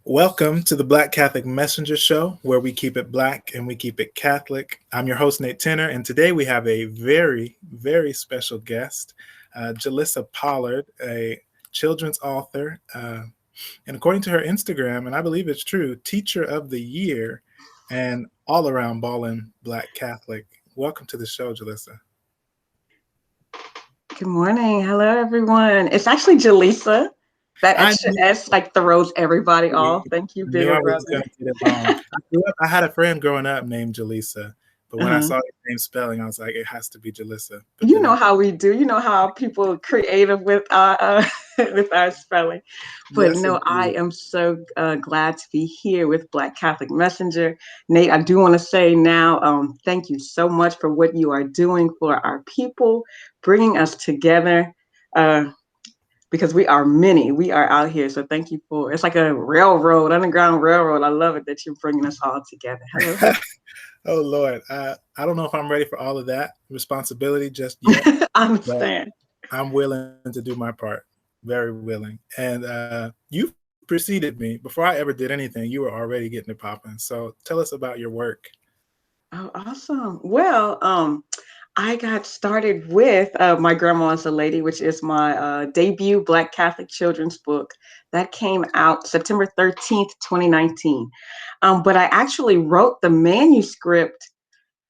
Welcome to the Black Catholic Messenger Show, where we keep it Black and we keep it Catholic. I'm your host, Nate Tenner, and today we have a very special guest, Jalissa Pollard, a children's author, and according to her Instagram, and I believe it's true, Teacher of the Year and all around ballin' Black Catholic. Welcome to the show, Jalissa. Good morning. Hello, everyone. It's actually Jalissa. That I extra S throws everybody off. Thank you, knew bigger I was brother. going to get it wrong. I had a friend growing up named Jalissa, but when I Uh-huh. saw the same spelling, I was like, it has to be Jalissa. But You then know how we do. You know how people creative with our with our spelling. But yes, no, I indeed. am so glad to be here with Black Catholic Messenger. Nate, I do want to say now, thank you so much for what you are doing for our people, bringing us together. Uh, because we are many. We are out here. So thank you for it's like a railroad, underground railroad. I love it that you're bringing us all together. Hello, hello. Oh Lord, I don't know if I'm ready for all of that responsibility just yet, I but understand. I'm willing to do my part. Very willing. And you preceded me before I ever did anything. You were already getting it popping. So tell us about your work. Oh, awesome. Well, I got started with My Grandma's a Lady, which is my debut Black Catholic children's book that came out September 13th, 2019. But I actually wrote the manuscript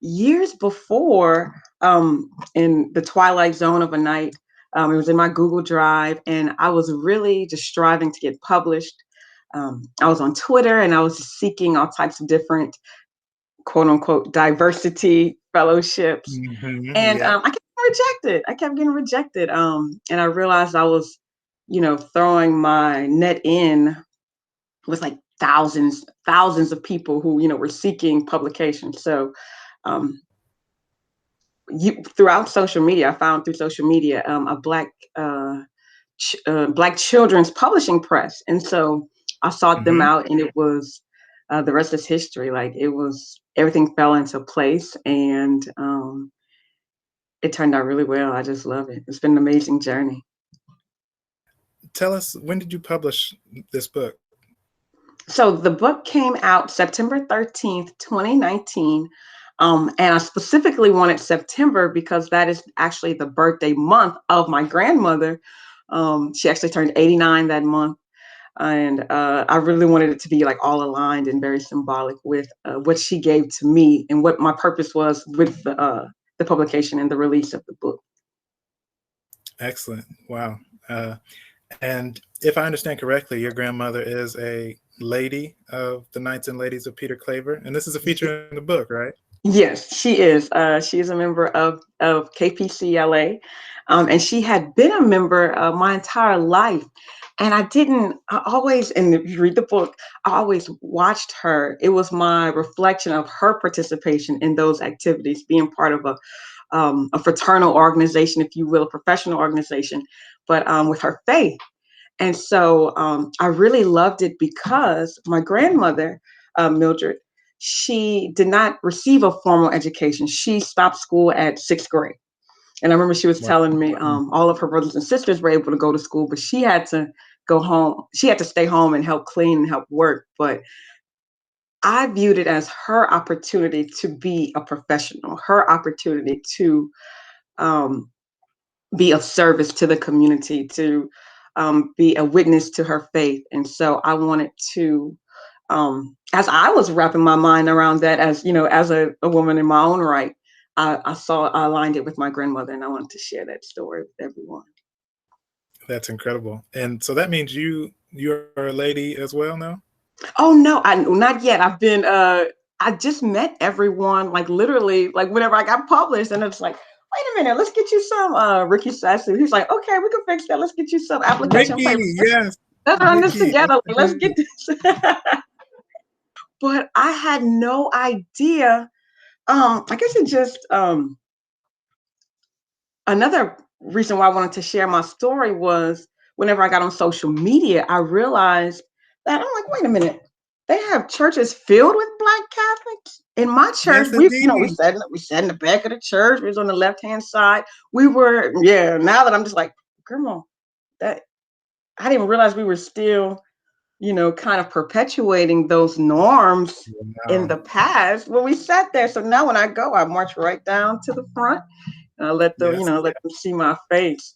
years before, in the twilight zone of a night. It was in my Google Drive, and I was really just striving to get published. I was on Twitter and I was seeking all types of different quote unquote diversity fellowships. And Yeah. I kept getting rejected. I kept getting rejected. And I realized I was, throwing my net in with like thousands of people who, were seeking publication. So um, throughout social media, I found through social media a Black children's publishing press, and so I sought them hmm out, and it was the rest is history. Like it was, everything fell into place, and it turned out really well. I just love it. It's been an amazing journey. Tell us, when did you publish this book? So the book came out September 13th, 2019. And I specifically wanted September because that is actually the birthday month of my grandmother. She actually turned 89 that month. And I really wanted it to be like all aligned and very symbolic with what she gave to me and what my purpose was with the publication and the release of the book. Excellent. Wow. And if I understand correctly, your grandmother is a lady of the Knights and Ladies of Peter Claver, and this is a feature in the book, right? Yes, she is. She is a member of KPCLA, and she had been a member my entire life. And I always, and if you read the book, I always watched her. It was my reflection of her participation in those activities, being part of a fraternal organization, if you will, a professional organization, but with her faith. And so I really loved it because my grandmother, Mildred, she did not receive a formal education. She stopped school at sixth grade. And I remember she was Wow. telling me all of her brothers and sisters were able to go to school, but she had to go home. She had to stay home and help clean and help work. But I viewed it as her opportunity to be a professional, her opportunity to um, be of service to the community, to be a witness to her faith. And so I wanted to, as I was wrapping my mind around that, as as a woman in my own right, I aligned it with my grandmother, and I wanted to share that story with everyone. That's incredible. And so that means you're a lady as well now? Oh no, not yet. I just met everyone like literally like whenever I got published, and it's like, wait a minute, let's get you some Ricky Sassu. He's like, okay, we can fix that. Let's get you some application Ricky, papers. yes. Let's run this Ricky, together. Like, let's get absolutely. this. But I had no idea. I guess it just another reason why I wanted to share my story was whenever I got on social media, I realized that I'm like, wait a minute, they have churches filled with Black Catholics. In my church, Yes, we indeed. sat in the back of the church. We was on the left hand side. We were, yeah. Now that I'm just like, Grandma, that I didn't realize we were still kind of perpetuating those norms in Wow. the past when we sat there. So now when I go, I march right down to the front and I let them, Yes. let them see my face.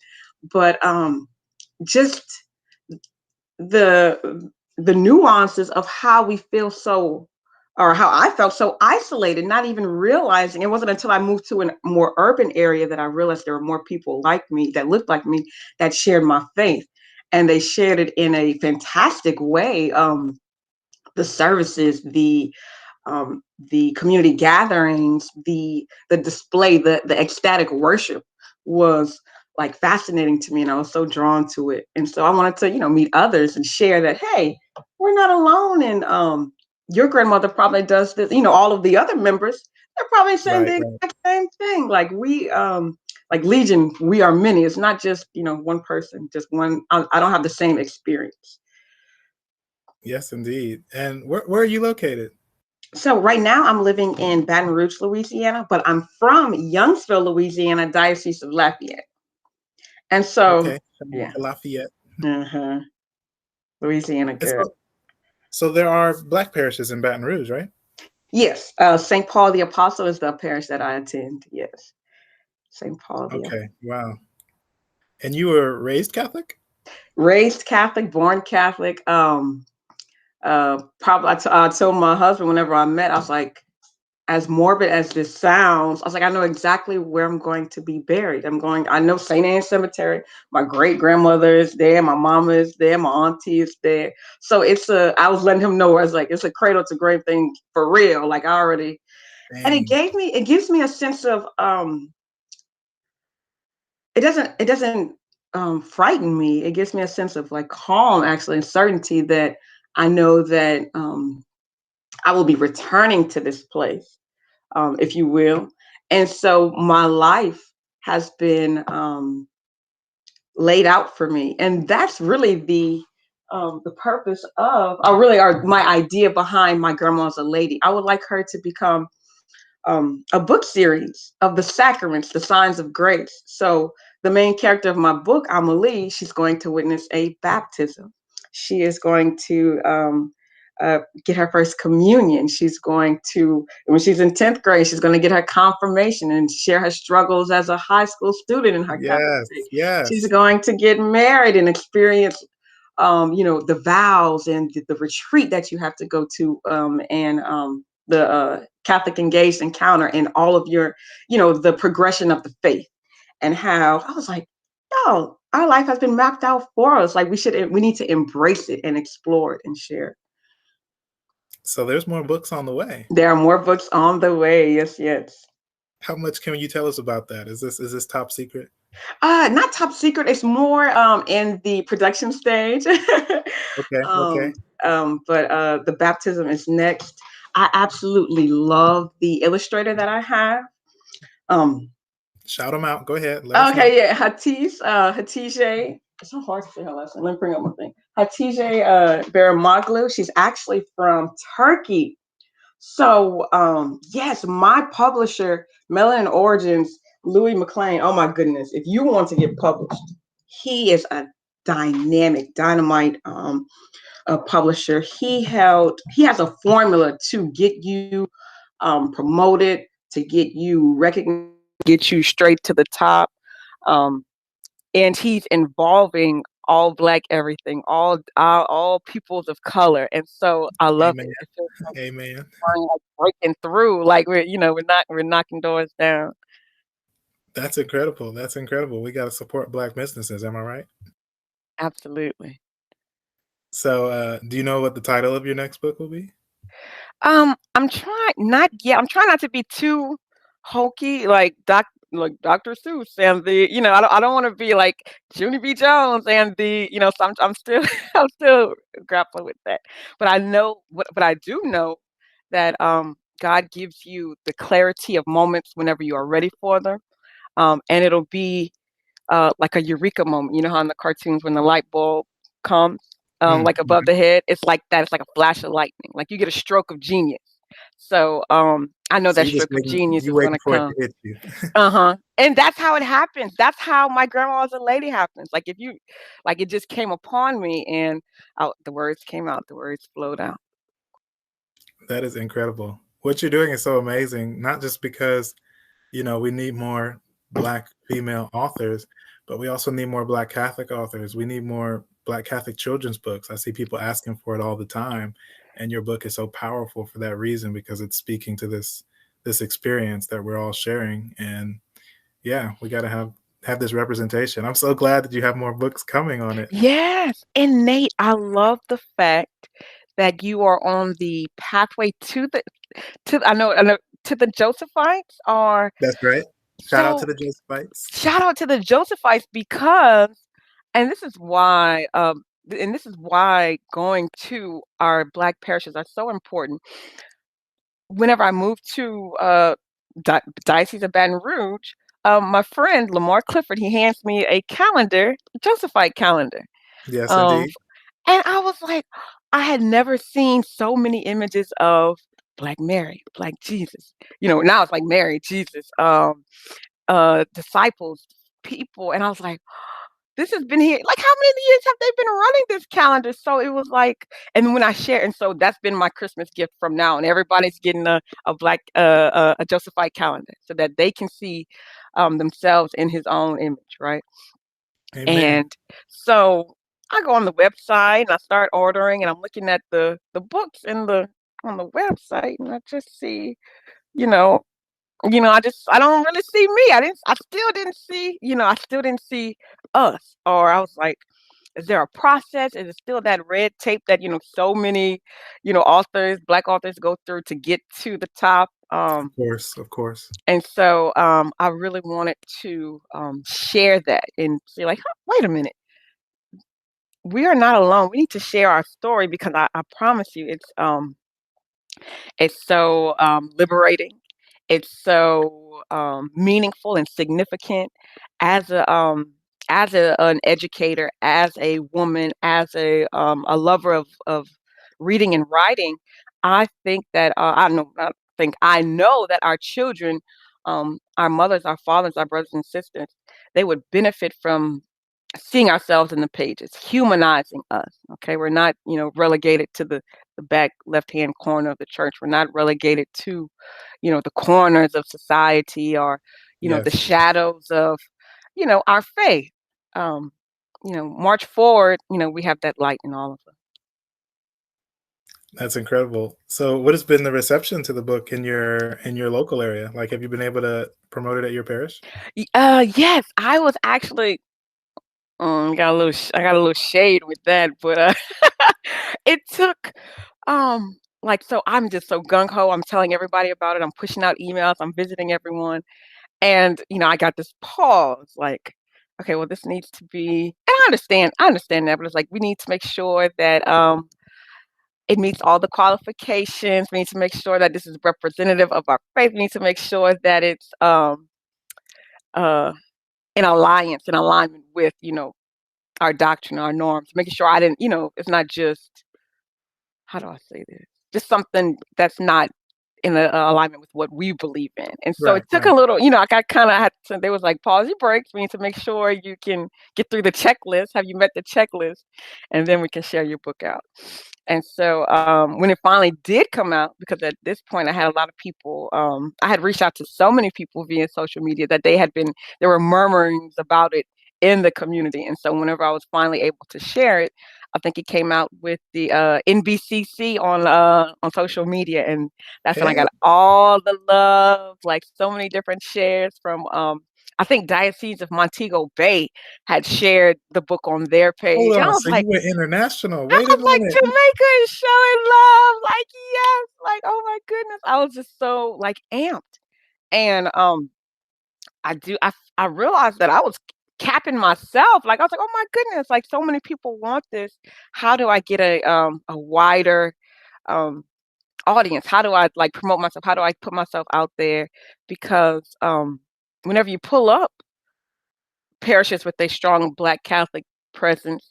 But just the the nuances of how we feel so or how I felt so isolated, not even realizing it wasn't until I moved to a more urban area that I realized there were more people like me that looked like me that shared my faith. And they shared it in a fantastic way. The services, the community gatherings, the display, the ecstatic worship was like fascinating to me, and I was so drawn to it. And so I wanted to, meet others and share that, hey, we're not alone. And your grandmother probably does this. All of the other members, they're probably saying Right. the Right. exact same thing. Like like Legion, we are many. It's not just one person, just one. I don't have the same experience. Yes, indeed. And where are you located? So right now I'm living in Baton Rouge, Louisiana, but I'm from Youngsville, Louisiana, Diocese of Lafayette. And so, Okay. Shout out yeah, to Lafayette. uh Louisiana, And good. so there are Black parishes in Baton Rouge, right? Yes, St. Paul the Apostle is the parish that I attend. Yes, St. Paul the Okay. Wow. And you were raised Catholic? raised Catholic, born Catholic. Probably I told my husband whenever I met, I was like, as morbid as this sounds, I was like, I know exactly where I'm going to be buried. I know St. Anne's Cemetery. My great grandmother is there. My mama is there. My auntie is there. So I was letting him know, I was like, it's a cradle to grave thing for real. Like I already, and Dang. it gives me a sense of, it doesn't frighten me. It gives me a sense of like calm, actually, and certainty that I know that I will be returning to this place, if you will. And so my life has been laid out for me, and that's really the purpose of, or really, or my idea behind My Grandma's a Lady. I would like her to become a book series of the sacraments, the signs of grace. So the main character of my book, Amelie, she's going to witness a baptism. She is going to get her first communion. She's going to, when she's in 10th grade, she's going to get her confirmation and share her struggles as a high school student in her Catholic Yes. faith. She's Yes. going to get married and experience the vows and the retreat that you have to go to, and the Catholic engaged encounter, and all of your, the progression of the faith, and how I was like, oh, our life has been mapped out for us. Like we need to embrace it and explore it and share it. So there's more books on the way. There are more books on the way. Yes, yes. How much can you tell us about that? Is this top secret? Not top secret. It's more in the production stage. Okay. Okay. um, but the baptism is next. I absolutely love the illustrator that I have. Um, Shout them out. Go ahead. Let us know. okay, yeah, Hatice. It's so hard to say her last name. Let me bring up my thing. Hatice Baramoglu. She's actually from Turkey. So, yes, my publisher, Melanin Origins, Louis McLean. Oh my goodness! If you want to get published, he is a dynamite publisher. He has a formula to get you promoted, to get you recognized, get you straight to the top. Um, and he's involving all Black everything, all peoples of color, and so I love Amen. it. It feels Amen. like breaking through, like we're knocking doors down. That's incredible. That's incredible. We got to support Black businesses. Am I right? Absolutely. So, do you know what the title of your next book will be? I'm trying not yet. I'm trying not to be too hokey, like Dr. Seuss and I don't want to be like Junie B. Jones and so I'm still I'm still grappling with that. But I know what I do know that God gives you the clarity of moments whenever you are ready for them. And it'll be like a eureka moment. You know how in the cartoons when the light bulb comes like above Mhm. the head, it's like that. It's like a flash of lightning. Like you get a stroke of genius. So I know So that you just stroke of waiting, genius you is waiting gonna for it come. to hit you. Uh-huh. And that's how it happens. That's how my grandma was a lady happens. Like if you like it just came upon me and the words came out, the words flowed out. That is incredible. What you're doing is so amazing, not just because, we need more Black female authors, but we also need more Black Catholic authors. We need more Black Catholic children's books. I see people asking for it all the time, and your book is so powerful for that reason because it's speaking to this experience that we're all sharing. And yeah, we got to have this representation. I'm so glad that you have more books coming on it. Yes. And Nate, I love the fact that you are on the pathway to I know to the Josephites are That's right. Shout out to so the Josephites. shout out to the Josephites because and this is why and this is why going to our Black parishes are so important. Whenever I moved to Diocese of Baton Rouge, my friend Lamar Clifford, he hands me a calendar, Josephite calendar. Yes, Um, indeed. and I was like, I had never seen so many images of Black Mary, Black Jesus. Now it's like Mary, Jesus, disciples, people, and I was like, this has been here. Like, how many years have they been running this calendar? So it was like, and when I share, and so that's been my Christmas gift from now, and everybody's getting a Black a Josephite calendar so that they can see themselves in His own image, right? Amen. And so I go on the website and I start ordering, and I'm looking at the books in the on the website, and I just see, you know, I don't really see me. I still didn't see, I still didn't see us. Or I was like, is there a process? Is it still that red tape that, so many, authors, Black authors go through to get to the top? Of course, of course. And so I really wanted to share that and say, like, huh, wait a minute, we are not alone. We need to share our story because I promise you, it's so liberating. It's so meaningful and significant as an educator, as a woman, as a lover of reading and writing. I think that I know that our children, our mothers, our fathers, our brothers and sisters, they would benefit from seeing ourselves in the pages, humanizing us. Okay, we're not, relegated to the back left-hand corner of the church. We're not relegated to, the corners of society or, the Yes, shadows of, our faith. Um, march forward. We have that light in all of us. that's incredible. So, what has been the reception to the book in your local area? Like, have you been able to promote it at your parish? Yes, I was actually I got a little shade with that, but it took like so I'm just so gung ho. I'm telling everybody about it. I'm pushing out emails. I'm visiting everyone, and I got this pause. Like, okay, well, this needs to be. And I understand that, but it's like we need to make sure that it meets all the qualifications. We need to make sure that this is representative of our faith. We need to make sure that it's uh in alignment with our doctrine, our norms, making sure I didn't, it's not just, how do I say this? Just something that's not in alignment with what we believe in. And so Right, it took a right. little, I got kind of had to, there was like pause your brakes. We need to make sure you can get through the checklist. Have you met the checklist? And then we can share your book out. And so when it finally did come out, because at this point I had a lot of people, I had reached out to so many people via social media that there were murmurings about it in the community. And so whenever I was finally able to share it, I think it came out with the NBCC on social media, and that's when I Hey, got all the love, like so many different shares from I think Diocese of Montego Bay had shared the book on their hold page, and on. So you went international. Wait a like, minute. Jamaica is showing love, like, yes, like, oh my goodness. I was just so, like, amped. And, I realized that I was capping myself. Like, I was like, "Oh my goodness, like, so many people want this. How do I get a wider, um, audience? How do I, like, promote myself? How do I put myself out there?" Because, whenever you pull up parishes with a strong Black Catholic presence,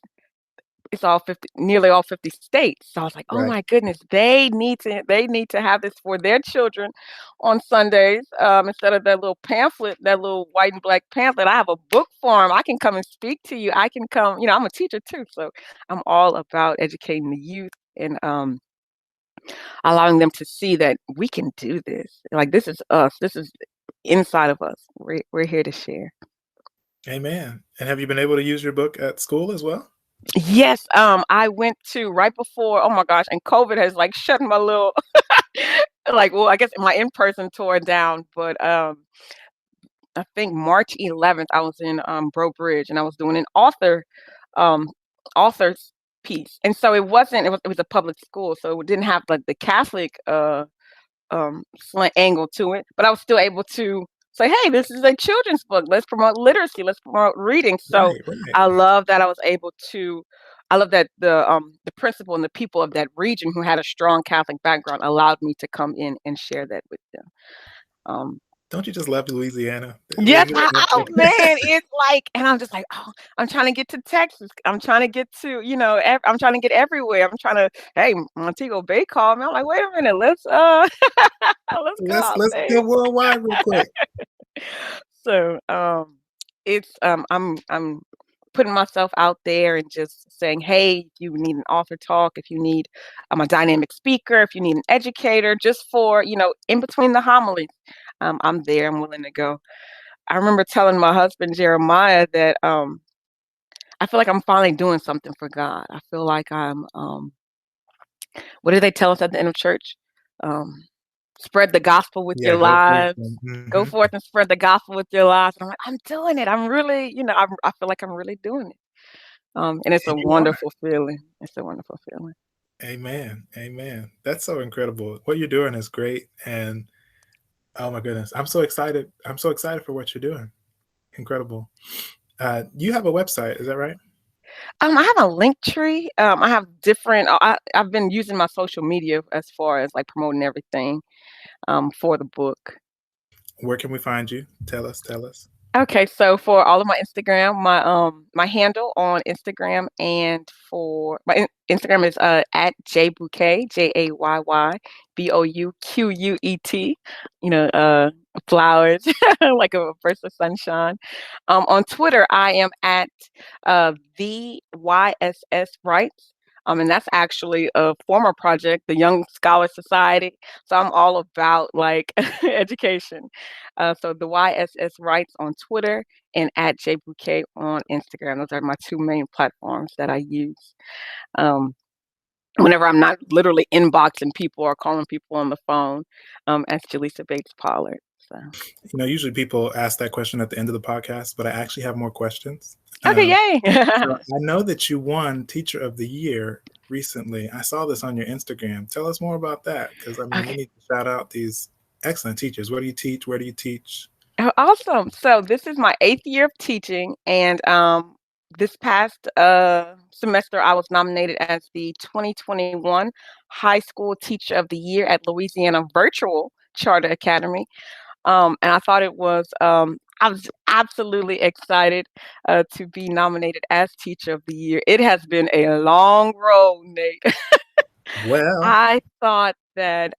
it's all 50, nearly all 50 states. So I was like, oh Right. my goodness, they need to have this for their children on Sundays, instead of that little pamphlet, that little white and black pamphlet. I have a book form. I can come and speak to you. I can come, I'm a teacher too, so I'm all about educating the youth and allowing them to see that we can do this. Like, this is us. This is inside of us. We're here to share. Amen. And have you been able to use your book at school as well? Yes, I went to right before, oh my gosh, and COVID has like shut my little like, well, I guess my in-person tour down, but I think March 11th I was in Bro Bridge, and I was doing an um author's piece. And so it was a public school, so it didn't have like the Catholic slant angle to it, but I was still able to say, hey, this is a children's book. Let's promote literacy. Let's promote reading. So Right, right. I love that I was able to. I love that the principal and the people of that region who had a strong Catholic background allowed me to come in and share that with them. Um, Don't you just love Louisiana? We're yes, here oh at man, it's like, and I'm just like, oh, I'm trying to get to Texas. I'm trying to get to, I'm trying to get everywhere. I'm trying to. Hey, Montego Bay called me. I'm like, wait a minute, let's let's go let's out let's there. go worldwide real quick. So, it's I'm putting myself out there and just saying, hey, if you need an author talk, if you need a dynamic speaker, if you need an educator, just for in between the homilies, I'm there. I'm willing to go. I remember telling my husband Jeremiah that I feel like I'm finally doing something for God. I feel like I'm what do they tell us at the end of church? Um, Spread the gospel with Yeah, your go forth. lives. Go Mhm. forth and spread the gospel with your lives. And I'm like, I'm doing it. I'm really, I feel like I'm really doing it. And it's a And you are. wonderful feeling. It's a wonderful feeling. Amen. Amen. That's so incredible. What you're doing is great. And oh my goodness, I'm so excited. I'm so excited for what you're doing. Incredible. You have a website, is that right? I have a link tree. I have different. I've been using my social media as far as like promoting everything for the book. Where can we find you? Tell us, tell us. Okay, so for all of my Instagram, my handle on Instagram and for my Instagram is at Jaybouquet, JAYYBOUQUET, flowers like a burst of sunshine. On Twitter, I am at the YSS Rights. And that's actually a former project, the Young Scholar Society. So I'm all about like education. So the YSS Rights on Twitter and at JBouquet on Instagram. Those are my two main platforms that I use. Um, Whenever I'm not literally inboxing people or calling people on the phone, as Jalissa Bates Pollard. So Usually people ask that question at the end of the podcast, but I actually have more questions. okay, yay! So I know that you won Teacher of the Year recently. I saw this on your Instagram. Tell us more about that, because I mean, we Okay. need to shout out these excellent teachers. What do you teach? Where do you teach? Oh, awesome. So this is my 8th year of teaching, and this past semester I was nominated as the 2021 High School Teacher of the Year at Louisiana Virtual Charter Academy. And I thought I was absolutely excited to be nominated as Teacher of the Year. It has been a long road, Nate. Well, I thought that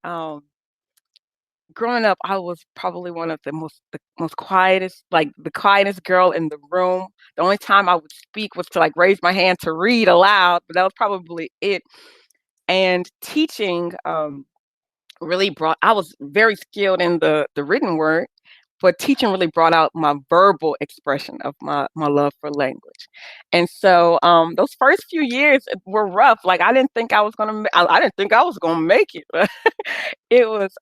growing up, I was probably one of the most quietest, like the quietest girl in the room. The only time I would speak was to like raise my hand to read aloud, but that was probably it. And teaching really brought. I was very skilled in the written word, but teaching really brought out my verbal expression of my love for language. And so those first few years were rough. Like I didn't think I was gonna make it. It was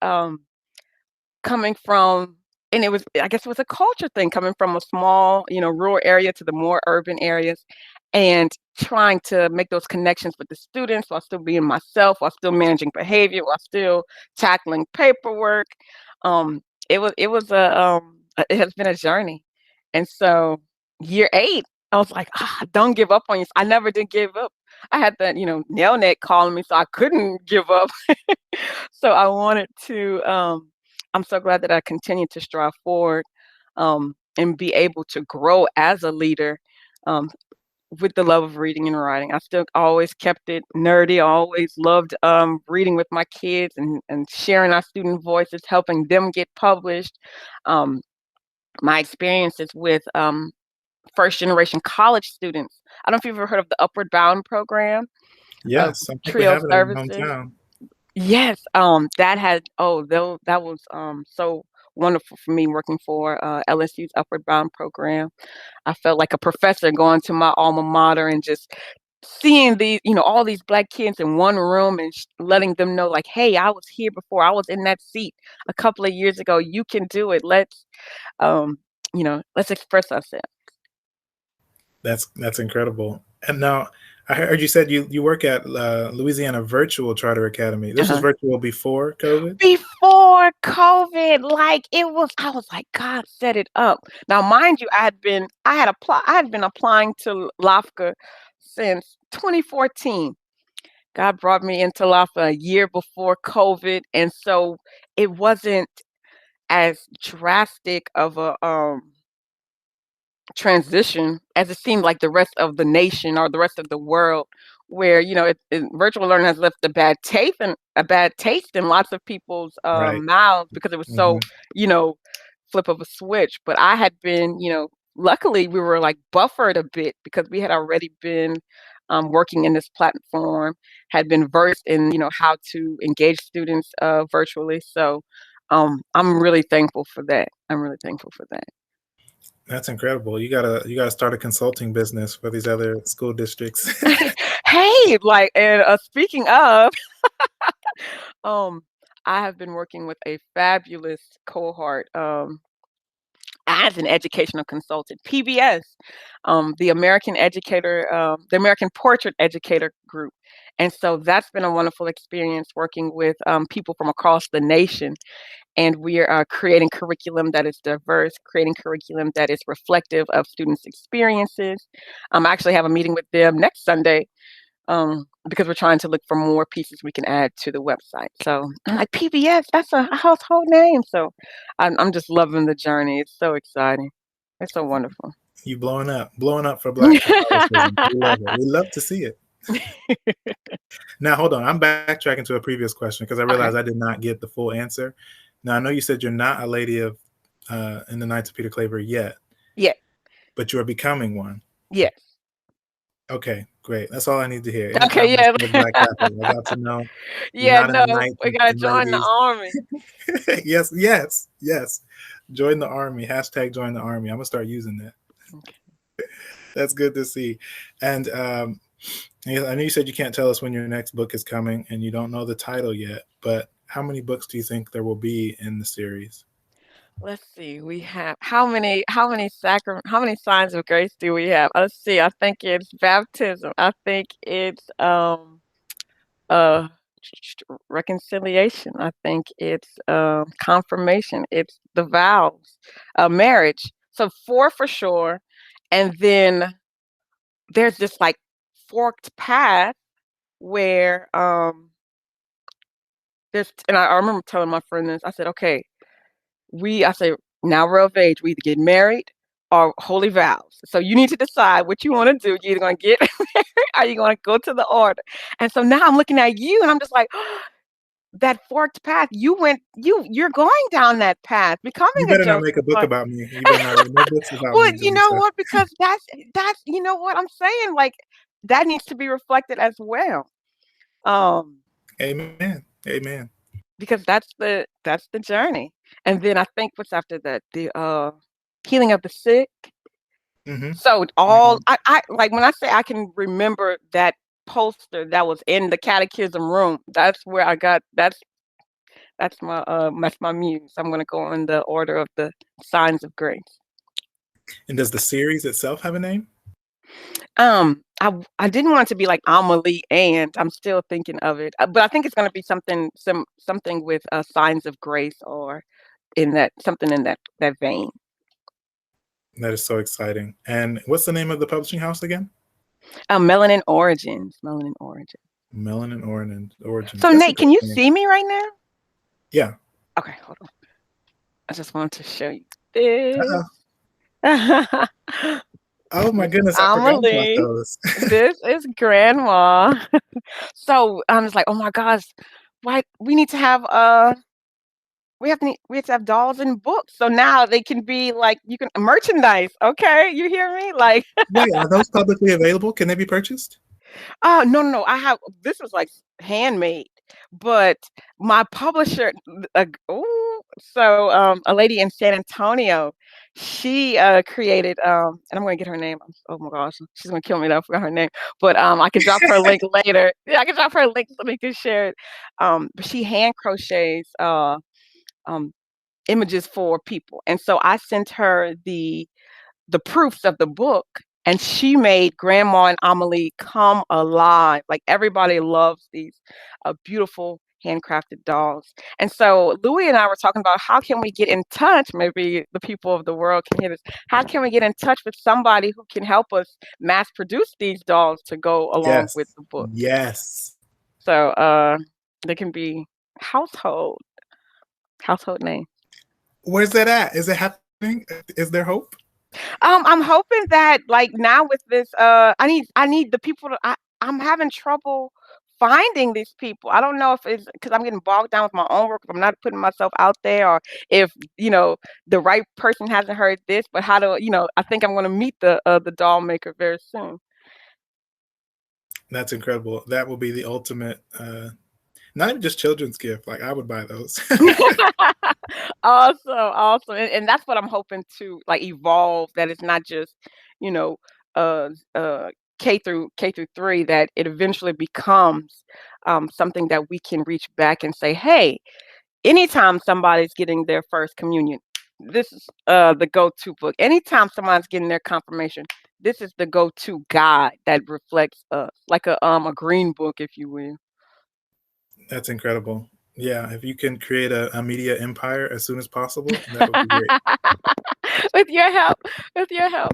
coming from, and it was, I guess it was a culture thing, coming from a small, rural area to the more urban areas, and trying to make those connections with the students while still being myself, while still managing behavior, while still tackling paperwork. It has been a journey. And so year 8, I was like, don't give up on you. I never did give up. I had that, nail net calling me, so I couldn't give up. So I wanted to, I'm so glad that I continue to strive forward and be able to grow as a leader, um, with the love of reading and writing. I still always kept it nerdy. I always loved reading with my kids and sharing our student voices, helping them get published. Um, my experiences with first generation college students. I don't know if you've ever heard of the Upward Bound program, Yes, I think we Trio have it in my Services. hometown. Yes, that had though that was so wonderful for me working for LSU's Upward Bound program. I felt like a professor going to my alma mater and just seeing these, all these black kids in one room and letting them know, like, hey, I was here before. I was in that seat a couple of years ago. You can do it. Um, let's express ourselves. That's incredible. And now I heard you said you work at Louisiana Virtual Charter Academy. This was Uh-huh. virtual before COVID? Before COVID, I was like, God set it up. Now, mind you, I had been applying to LAFCA since 2014. God brought me into LAFCA a year before COVID, and so it wasn't as drastic of a transition as it seemed like the rest of the nation or the rest of the world, where virtual learning has left a bad taste in lots of people's Right. mouths because it was so Mhm. you know flip of a switch. But I had been, luckily we were like buffered a bit because we had already been working in this platform, had been versed in how to engage students virtually. So I'm really thankful for that. I'm really thankful for that. That's incredible. You gotta start a consulting business for these other school districts. Hey, like, and speaking of, um, I have been working with a fabulous cohort as an educational consultant, PBS, the American Portrait Educator Group. And so that's been a wonderful experience working with people from across the nation. And we are creating curriculum that is diverse, creating curriculum that is reflective of students' experiences. I actually have a meeting with them next Sunday because we're trying to look for more pieces we can add to the website. So I'm like, PBS, that's a household name. So I'm just loving the journey. It's so exciting. It's so wonderful. You blowing up for Black Catholicism. We love it. We love to see it. Now, hold on. I'm backtracking to a previous question because I Okay. realized I did not get the full answer. Now, I know you said you're not a lady of in the Knights of Peter Claver yet, Yeah. but you are becoming one. Yes. Okay, great. That's all I need to hear. Anytime Okay. I Yeah. see a Black Catholic, I got to know you're Yeah. not in No, the Knights we gotta and join the ladies. army. Yes, yes, yes. Join the army. Hashtag join the army. I'm gonna start using that. Okay. That's good to see. And I know you said you can't tell us when your next book is coming, and you don't know the title yet. But how many books do you think there will be in the series? Let's see. We have how many signs of grace do we have? Let's see. I think it's baptism. I think it's uh reconciliation. I think it's confirmation. It's the vows, marriage. So four for sure. And then there's this like forked path where I remember telling my friend this. I said, okay, I say, now we're of age. We either get married or holy vows. So you need to decide what you want to do. You're either going to get married or you're going to go to the order. And so now I'm looking at you and I'm just like, that forked path. You're going down that path, You becoming a better not Joseph. make a book about me. You better not write no books about Well, me, you know Jalissa. what? Because that's what I'm saying. Like that needs to be reflected as well. Um, Amen. Amen. because that's the journey. And then I think what's after that? The healing of the sick. Mm-hmm. So all Mm-hmm. I like when I say I can remember that poster that was in the catechism room. That's where I got that's my muse. I'm gonna go in the order of the signs of grace. And does the series itself have a name? I didn't want it to be like Amelie and I'm still thinking of it, but I think it's gonna be something with signs of grace or in that something in that vein. That is so exciting. And what's the name of the publishing house again? Melanin Origins. Melanin Origins. Melanin Origins. So That's a Nate, good can you name. see me right now? Yeah. Okay, hold on. I just wanted to show you this. Uh-huh. Oh my This is goodness, I forgot about Amelie. those. This is Grandma. So I'm just like, oh my gosh, why we need to have we have to have dolls and books. So now they can be like you can merchandise. Okay, you hear me? Like Wait, are those publicly available? Can they be purchased? oh, no, no, no, I have this was, like, handmade, but my publisher ooh, so, a lady in San Antonio, she, created, and I'm gonna get her name. Oh my gosh, she's gonna kill me that I forgot her name, but, I can drop her a link later. Yeah, I can drop her a link so we can share it. But she hand crochets, um, images for people, and so I sent her the proofs of the book, and she made Grandma and Amelie come alive. Like everybody loves these beautiful handcrafted dolls. And so Louis and I were talking about how can we get in touch? Maybe the people of the world can hear this. How can we get in touch with somebody who can help us mass produce these dolls to go along with Yes. the book? Yes. So they can be household household names. Where's that at? Is it happening? Is there hope? I'm hoping that like now with this, I need the people to. I'm having trouble finding these people. I don't know if it's because I'm getting bogged down with my own work. If I'm not putting myself out there, or if the right person hasn't heard this. But how to I think I'm going to meet the doll maker very soon. That's incredible. That will be the ultimate, not even just children's gift. Like I would buy those. Awesome, awesome, and that's what I'm hoping to like evolve. That it's not just you know K through 3. That it eventually becomes something that we can reach back and say, hey, anytime somebody's getting their first communion, this is the go-to book. Anytime someone's getting their confirmation, this is the go-to guide that reflects us, like a green book, if you will. That's incredible. Yeah, if you can create a media empire as soon as possible, that would be great. With your help, with your help.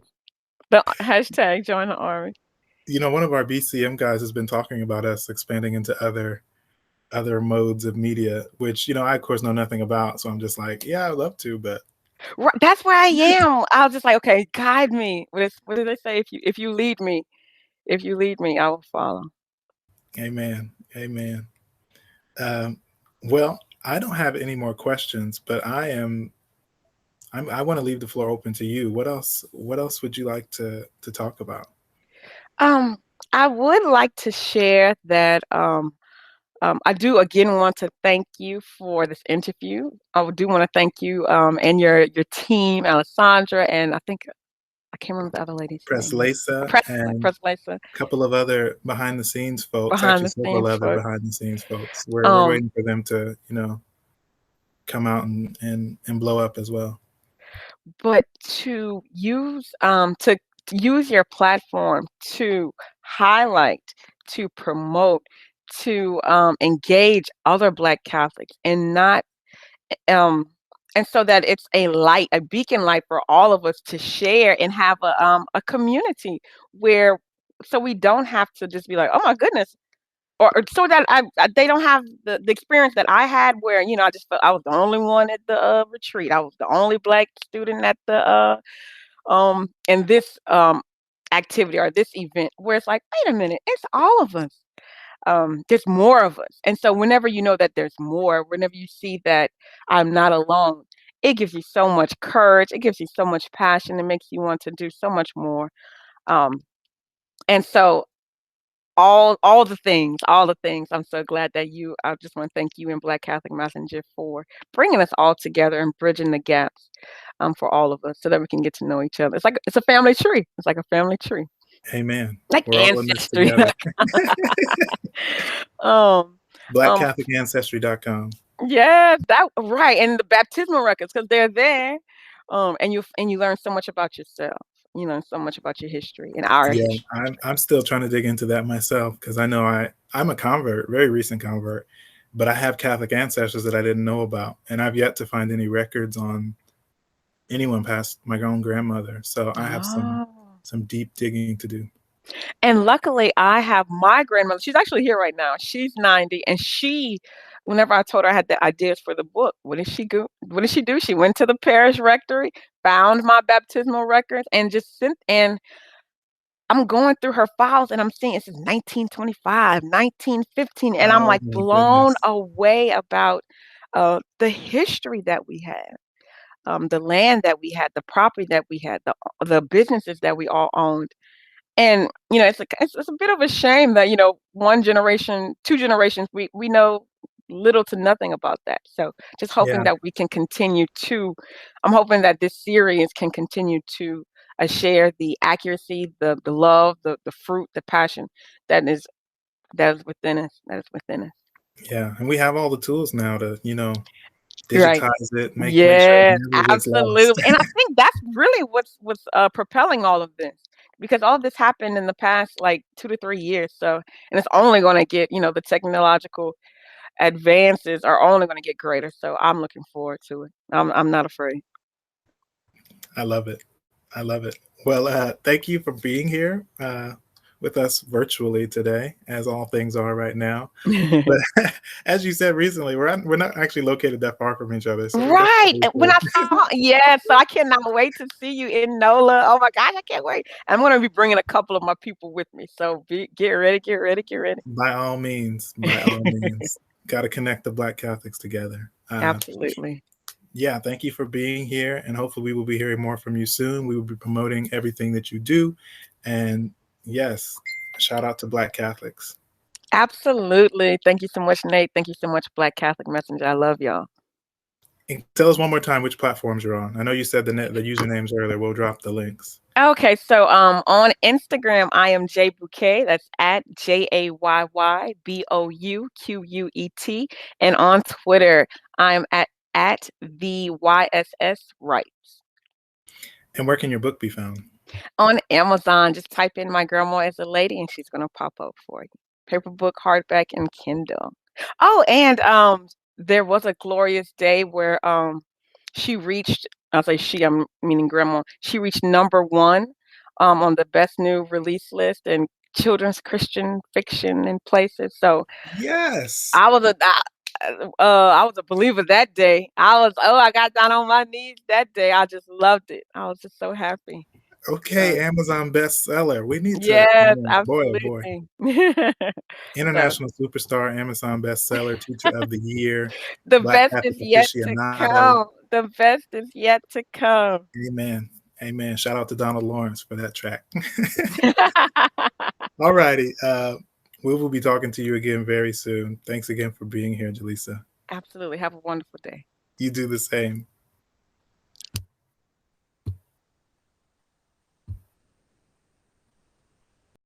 The hashtag join the army. One of our BCM guys has been talking about us expanding into other modes of media, which I of course know nothing about. So I'm just like, yeah, I'd love to, but Right, that's where I am. I was just like, okay, guide me. What do they say? If you lead me, I will follow. amen, amen. Um, well, I don't have any more questions, but I want to leave the floor open to you. What else would you like to talk about? Um, I would like to share that I do again want to thank you for this interview. I do want to thank you and your team, Alessandra, and I can't remember the other lady's Press name. Lisa Presley, and Presley, Lisa, a couple of other behind the scenes folks, behind actually the several scenes other folks. behind the scenes folks. We're Um, waiting for them to, come out and blow up as well. but to use your platform to highlight, to promote, to engage other Black Catholics, and not um and so that it's a light, a beacon light for all of us to share and have a community where so we don't have to just be like, oh my goodness, or so that they don't have the experience that I had where I just felt I was the only one at the retreat. I was the only Black student at the in this activity or this event where it's like, wait a minute, it's all of us. There's more of us. And so whenever you know that there's more, whenever you see that I'm not alone, it gives you so much courage. It gives you so much passion. It makes you want to do so much more. Um, and so all the things. I'm so glad that I just want to thank you and Black Catholic Messenger for bringing us all together and bridging the gaps for all of us so that we can get to know each other. It's a family tree. It's like a family tree, Amen. like We're all in this ancestry. together. um, um, BlackCatholicAncestry.com. yeah, that right, and the baptismal records because they're there, and you learn so much about yourself. You learn so much about your history and our Yeah, history. I'm still trying to dig into that myself because I know I'm a convert, very recent convert, but I have Catholic ancestors that I didn't know about, and I've yet to find any records on anyone past my own grandmother. So I have some Oh. some deep digging to do. And luckily, I have my grandmother. She's actually here right now. She's 90, and whenever I told her I had the ideas for the book, what did she go? What did she do? She went to the parish rectory, found my baptismal records, and just sent. And I'm going through her files, and I'm seeing it says 1925, 1915, and I'm Oh like my blown goodness. away about the history that we had, the land that we had, the property that we had, the businesses that we all owned. And, it's a bit of a shame that, one generation, 2 generations, we know little to nothing about that. So, just hoping Yeah, that we can continue to I'm hoping that this series can continue to, share the accuracy, the love, the fruit, the passion that is within us, that is within us. yeah, and we have all the tools now to, Right. digitize it, make sure it Yes, never gets lost. absolutely, and I think that's really what's propelling all of this, because all of this happened in the past, like, 2 to 3 years, so and it's only gonna get the technological advances are only gonna get greater, so I'm looking forward to it. I'm not afraid. I love it. I love it. Well, thank you for being here with us virtually today, as all things are right now. But as you said recently, we're not actually located that far from each other, so we Right, definitely and when I could. saw yeah, so I cannot wait to see you in NOLA. Oh my gosh, I can't wait. I'm gonna be bringing a couple of my people with me, so get ready, get ready, get ready. By all means, got to connect the Black Catholics together. Absolutely. Yeah, thank you for being here, and hopefully we will be hearing more from you soon. We will be promoting everything that you do, and yes, shout out to Black Catholics. Absolutely. Thank you so much, Nate. Thank you so much, Black Catholic Messenger. I love y'all. And tell us one more time which platforms you're on. I know you said the usernames earlier. We'll drop the links. Okay, so on Instagram I am Jay Bouquet. That's at JAYYBOUQUET. And on Twitter I am at the YSS Rights. And where can your book be found? On Amazon, just type in My Grandma is a Lady and she's gonna pop up for you. Paper book, hardback, and Kindle. Oh, and there was a glorious day where she reached I'll say she, I'm meaning grandma, she reached number one on the best new release list in children's Christian fiction in places. So Yes. I was a I was a believer that day. I got down on my knees that day. I just loved it. I was just so happy. Okay, So Amazon bestseller. We need to, yes, man, boy, oh boy. absolutely. So, International superstar, Amazon bestseller, teacher of the year, the Black best is Catholic yet to aficionado. come. The best is yet to come. Amen. Amen. Shout out to Donald Lawrence for that track. All righty. We will be talking to you again very soon. Thanks again for being here, Jalissa. Absolutely. Have a wonderful day. You do the same.